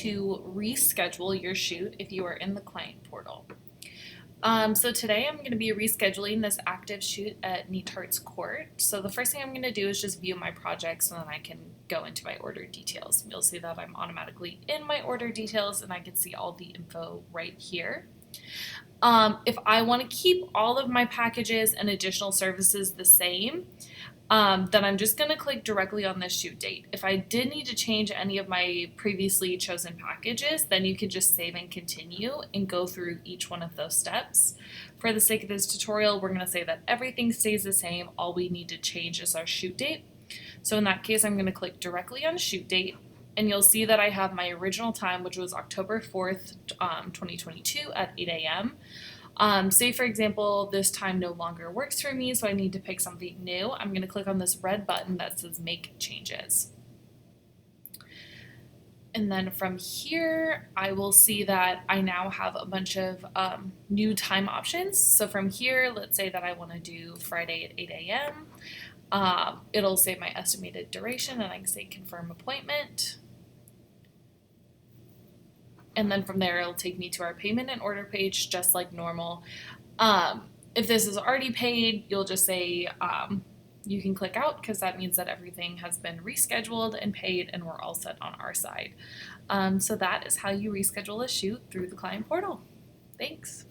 to reschedule your shoot if you are in the client portal. So today I'm going to be rescheduling this active shoot at Neat Hearts Court. So the first thing I'm going to do is just view my projects, and then I can go into my order details. You'll see that I'm automatically in my order details and I can see all the info right here. If I want to keep all of my packages and additional services the same, then I'm just going to click directly on this shoot date. If I did need to change any of my previously chosen packages, then you can just save and continue and go through each one of those steps. For the sake of this tutorial, we're going to say that everything stays the same. All we need to change is our shoot date. So in that case, I'm going to click directly on shoot date, and you'll see that I have my original time, which was October 4th, 2022 at 8 a.m. Say for example, this time no longer works for me, so I need to pick something new. I'm going to click on this red button that says make changes. And then from here, I will see that I now have a bunch of new time options. So from here, let's say that I want to do Friday at 8 a.m. It'll say my estimated duration, and I can say confirm appointment. And then from there, it'll take me to our payment and order page, just like normal. If this is already paid, you'll just say you can click out, because that means that everything has been rescheduled and paid and we're all set on our side. So that is how you reschedule a shoot through the client portal. Thanks.